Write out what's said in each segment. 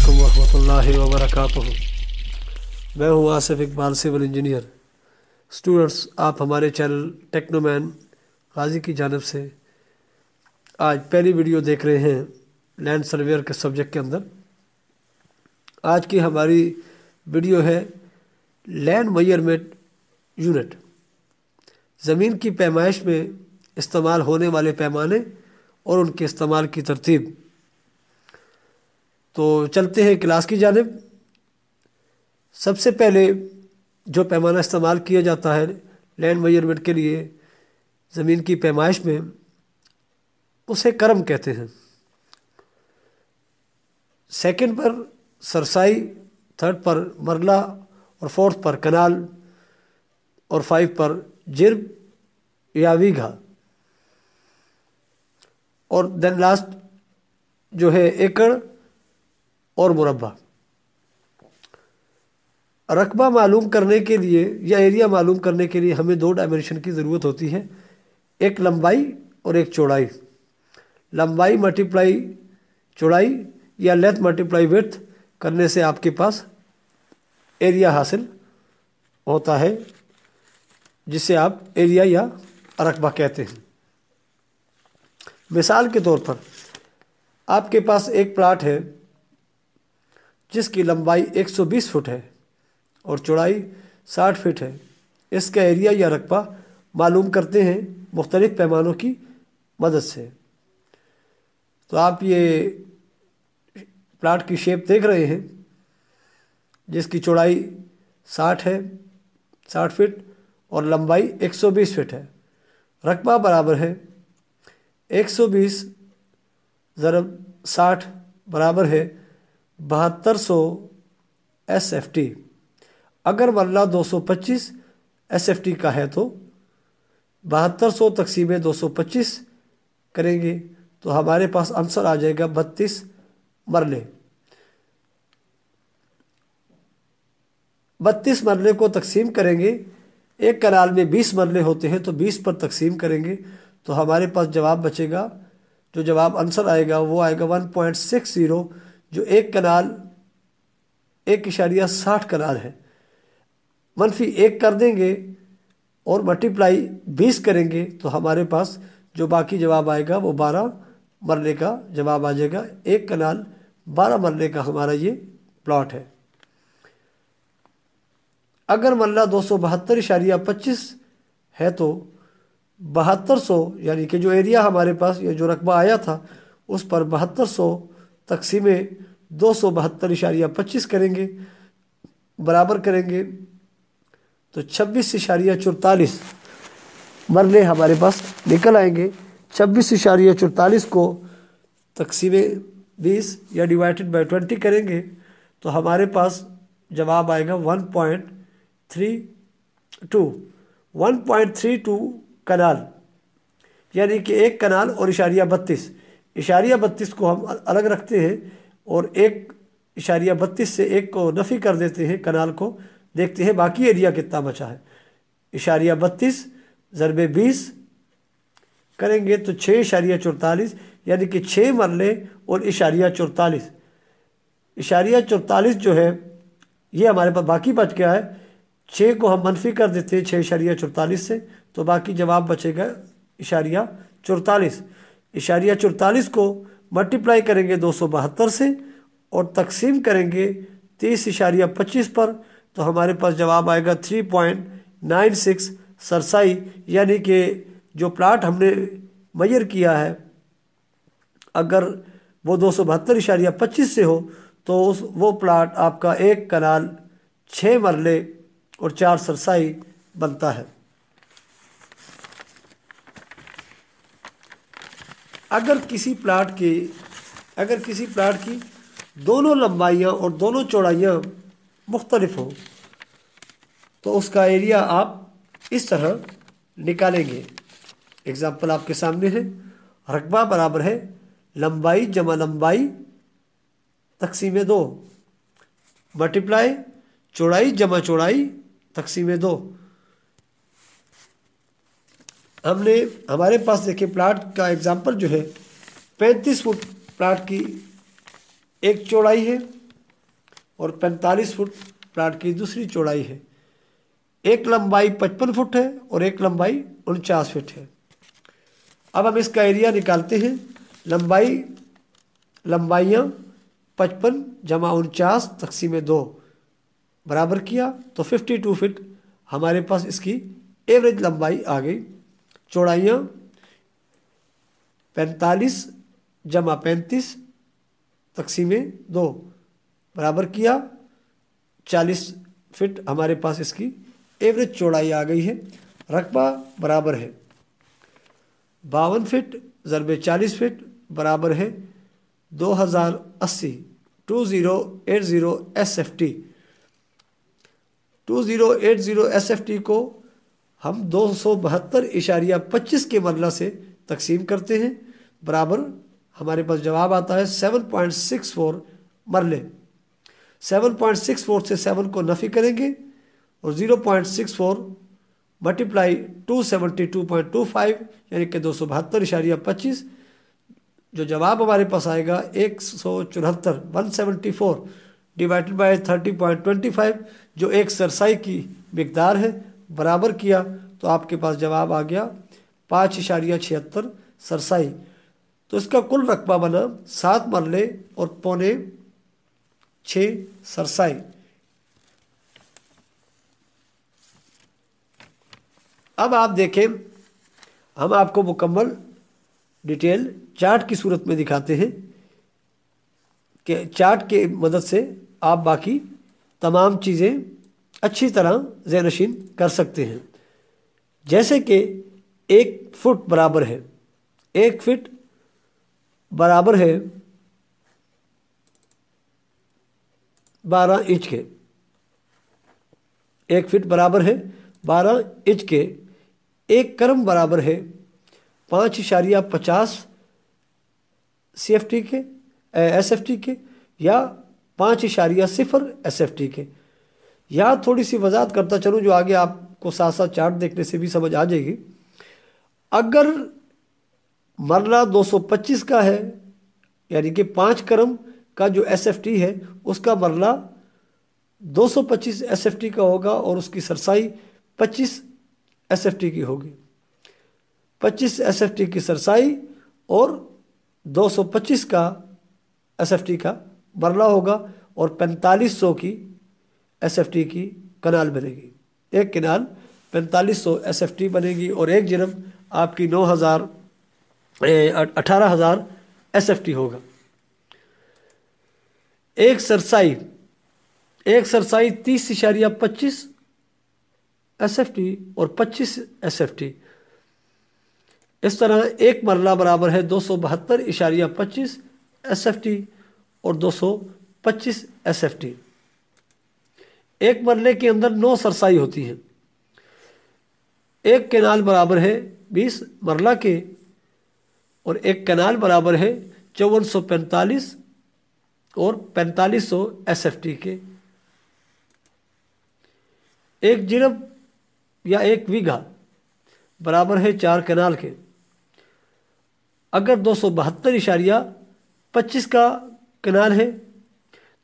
अस्सलामुअलैकुम वरहमतुल्लाहि वबरकातुहू। मैं हूँ Asif Iqbal, civil engineer. Students, आप हमारे चैनल टेक्नोमैन गाजी की जानिब से आज पहली वीडियो देख रहे हैं लैंड सर्वेयर के सब्जेक्ट के अंदर। आज की हमारी वीडियो है लैंड मेजरमेंट यूनिट। ज़मीन की पैमाइश में इस्तेमाल होने वाले पैमाने और उनके इस्तेमाल की तरतीब। तो चलते हैं क्लास की जानिब। सबसे पहले जो पैमाना इस्तेमाल किया जाता है लैंड मेजरमेंट के लिए ज़मीन की पैमाइश में, उसे करम कहते हैं। सेकंड पर सरसाई, थर्ड पर मरला और फोर्थ पर कनाल और 5 पर जिर्ब या वीघा और देन लास्ट जो है एकड़ और मुरब्बा। रकबा मालूम करने के लिए या एरिया मालूम करने के लिए हमें 2 डायमेंशन की ज़रूरत होती है, एक लंबाई और एक चौड़ाई। लंबाई मल्टीप्लाई चौड़ाई या लेंथ मल्टीप्लाई विड्थ करने से आपके पास एरिया हासिल होता है, जिसे आप एरिया या रकबा कहते हैं। मिसाल के तौर पर आपके पास एक प्लाट है जिसकी लंबाई 120 फुट है और चौड़ाई 60 फीट है। इसका एरिया या रकबा मालूम करते हैं मुख्तलिफ पैमानों की मदद से। तो आप ये प्लाट की शेप देख रहे हैं जिसकी चौड़ाई 60 है, 60 फीट और लंबाई 120 फीट है। रकबा बराबर है 120 ज़रब 60 बराबर है 7200 SFT। अगर मरला 225 SFT का है तो 7200 तक़सीम 225 करेंगे तो हमारे पास आंसर आ जाएगा 32 मरले। 32 मरले को तकसीम करेंगे, एक कनाल में 20 मरले होते हैं तो 20 पर तकसीम करेंगे तो हमारे पास जवाब बचेगा। जो जवाब आंसर आएगा वो आएगा 1.60, जो एक कनाल 1.60 कनाल है। मनफी 1 कर देंगे और मल्टीप्लाई 20 करेंगे तो हमारे पास जो बाकी जवाब आएगा वो 12 मरले का जवाब आ जाएगा। एक कनाल 12 मरले का हमारा ये प्लॉट है। अगर मरला 272.25 है तो 7200 यानी कि जो एरिया हमारे पास ये जो रकबा आया था उस पर 7200 तक़सीमे 272.25 करेंगे, बराबर करेंगे तो 26.44 मरले हमारे पास निकल आएंगे। 26.44 को तक़सीमे 20 या डिवाइडेड बाय 20 करेंगे तो हमारे पास जवाब आएगा 1.32 कनाल, यानी कि एक कनाल और इशारिया 32। इशारिया 32 को हम अलग रखते हैं और 1.32 से 1 को नफ़ी कर देते हैं, कनाल को देखते हैं बाकी एरिया कितना बचा है। इशारिया 32 ज़रबे 20 करेंगे तो 6.44 यानी कि 6 मरले और इशारिया 44। इशारिया 44 जो है ये हमारे पास बाकी बच गया है। 6 को हम मनफी कर देते हैं 6.44 से तो बाकी जवाब बचेगा इशारिया 44। इशारिया 44 को मल्टीप्लाई करेंगे 272 से और तकसीम करेंगे 30.25 पर तो हमारे पास जवाब आएगा 3.96 सरसाई, यानी कि जो प्लाट हमने मेजर किया है अगर वो 272.25 से हो तो वो प्लाट आपका एक कनाल 6 मरले और 4 सरसाई बनता है। अगर किसी प्लाट की दोनों लंबाइयाँ और दोनों चौड़ाइयाँ मुख्तलिफ हो तो उसका एरिया आप इस तरह निकालेंगे। एग्जाम्पल आपके सामने है। रकबा बराबर है लंबाई जमा लंबाई तक़सीमे 2 मल्टीप्लाई चौड़ाई जमा चौड़ाई तक़सीमे 2। हमारे पास देखिए प्लाट का एग्जाम्पल जो है 35 फुट प्लाट की एक चौड़ाई है और 45 फुट प्लाट की दूसरी चौड़ाई है। एक लंबाई 55 फुट है और एक लंबाई 49 फुट है। अब हम इसका एरिया निकालते हैं। लंबाइयाँ 55 जमा 49 तक़सीम 2 बराबर किया तो 52 फीट हमारे पास इसकी एवरेज लंबाई आ गई। चौड़ाइयाँ 45 जमा 35 तक़सीम 2 बराबर किया 40 फीट हमारे पास इसकी एवरेज चौड़ाई आ गई है। रकबा बराबर है 52 फीट ज़रबे 40 फीट बराबर है 2080 2080 SFT। 2080 SFT को हम 272.25 के मरला से तकसीम करते हैं, बराबर हमारे पास जवाब आता है 7.64 मरले। 7.64 से 7 को नफ़ी करेंगे और 0.64 मल्टीप्लाई 272.25 यानी कि 272.25, जो जवाब हमारे पास आएगा 174 डिवाइडेड बाय 30.25, जो एक सरसाई की मिकदार है, बराबर किया तो आपके पास जवाब आ गया 5.76 सरसाई। तो इसका कुल रकबा बना 7 मरले और 5.6 सरसाई। अब आप देखें, हम आपको मुकम्मल डिटेल चार्ट की सूरत में दिखाते हैं कि चार्ट के मदद से आप बाकी तमाम चीज़ें अच्छी तरह ज़हनशीन कर सकते हैं। जैसे कि 1 फुट बराबर है 1 फीट बराबर है 12 इंच के। 1 फीट बराबर है 12 इंच के। 1 करम बराबर है 5.50 CFT के SFT के या 5.0 SFT के। यहाँ थोड़ी सी वजाहत करता चलूँ जो आगे आपको साथ साथ चार्ट देखने से भी समझ आ जाएगी। अगर मरला 225 का है यानी कि 5 करम का जो SFT है उसका मरला 225 SFT का होगा और उसकी सरसाई 25 SFT की होगी। 25 SFT की सरसाई और 225 का SFT का मरला होगा और 4500 की SFT की कनाल बनेगी। एक कनाल 4500 SFT बनेगी और एक जिरम आपकी 18,000 SFT होगा। एक सरसाई 30.25 SFT और 25 SFT। इस तरह एक मरला बराबर है 272.25 SFT और 225 SFT। एक मरले के अंदर 9 सरसाई होती हैं। एक कैनाल बराबर है 20 मरला के और एक कैनाल बराबर है 5445 और 4500 SFT के। एक जिरब या एक वीघा बराबर है 4 कैनाल के। अगर 272.25 का कैनाल है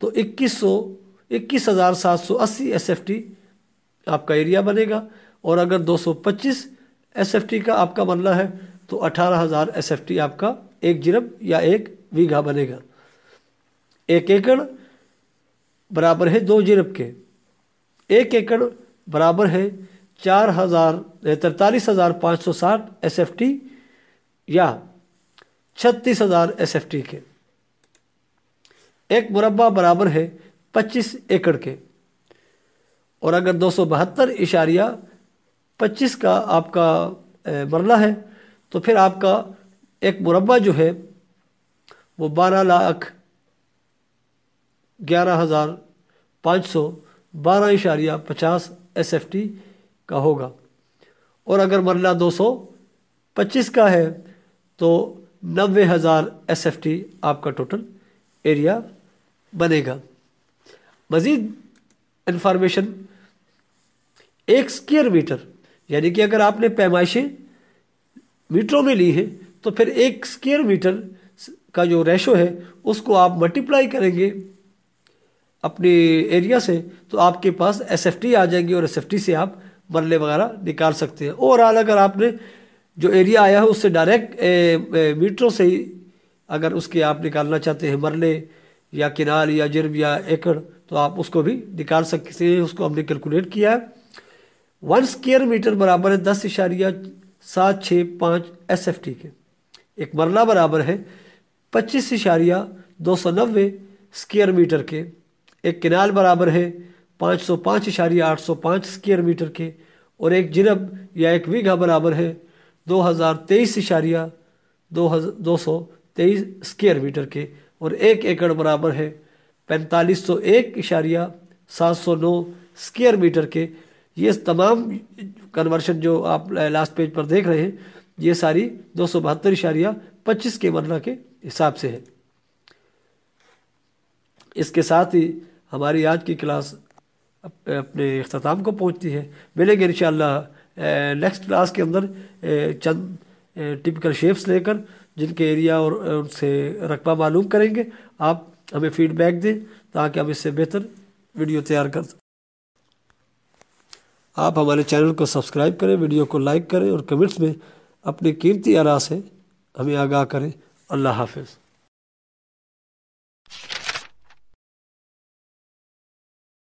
तो 21,780 SFT आपका एरिया बनेगा और अगर 225 SFT का आपका मरला है तो 18,000 SFT आपका एक जिरब या एक वीघा बनेगा। 1 एकड़ बराबर है 2 जिरब के। 1 एकड़ बराबर है 43,560 SFT या 36,000 SFT के। एक मुरब्बा बराबर है 25 एकड़ के और अगर 272.25 का आपका मरला है तो फिर आपका एक मुरब्बा जो है वो 12,11,500 SFT का होगा और अगर मरला 225 का है तो 90,000 SFT आपका टोटल एरिया बनेगा। मज़ीद इंफॉर्मेशन, 1 स्क्वायर मीटर यानी कि अगर आपने पैमाइशें मीटरों में ली हैं तो फिर 1 स्क्वायर मीटर का जो रेशो है उसको आप मल्टीप्लाई करेंगे अपनी एरिया से, तो आपके पास SFT आ जाएंगी और SFT से आप मरले वगैरह निकाल सकते हैं। ओवरऑल अगर आपने जो एरिया आया है उससे डायरेक्ट मीटरों से ही अगर उसके आप निकालना चाहते हैं मरले या किनाल या जिरब या एकड़, तो आप उसको भी निकाल सकते हैं। उसको हमने कैलकुलेट किया है। 1 स्क्वायर मीटर बराबर है 10.765 SFT के। एक मरला बराबर है 25.290 स्क्वायर मीटर के। एक किनाल बराबर है 505.805 स्क्वायर मीटर के। और एक जिरब या एक बीघा बराबर है 2023.223 स्क्वायर मीटर के। और एक एकड़ बराबर है 4501.709 स्क्वायर मीटर के। ये तमाम कन्वर्शन जो आप लास्ट पेज पर देख रहे हैं, ये सारी 272.25 के मरला के हिसाब से है। इसके साथ ही हमारी आज की क्लास अपने अख्ताम को पहुंचती है। मिलेंगे इंशाअल्लाह नेक्स्ट क्लास के अंदर चंद टिपिकल शेप्स लेकर, जिनके एरिया और उनसे रकबा मालूम करेंगे। आप हमें फीडबैक दें ताकि हम इससे बेहतर वीडियो तैयार कर सकें। आप हमारे चैनल को सब्सक्राइब करें, वीडियो को लाइक करें और कमेंट्स में अपनी कीमती आरा से हमें आगाह करें। अल्लाह हाफ़िज़।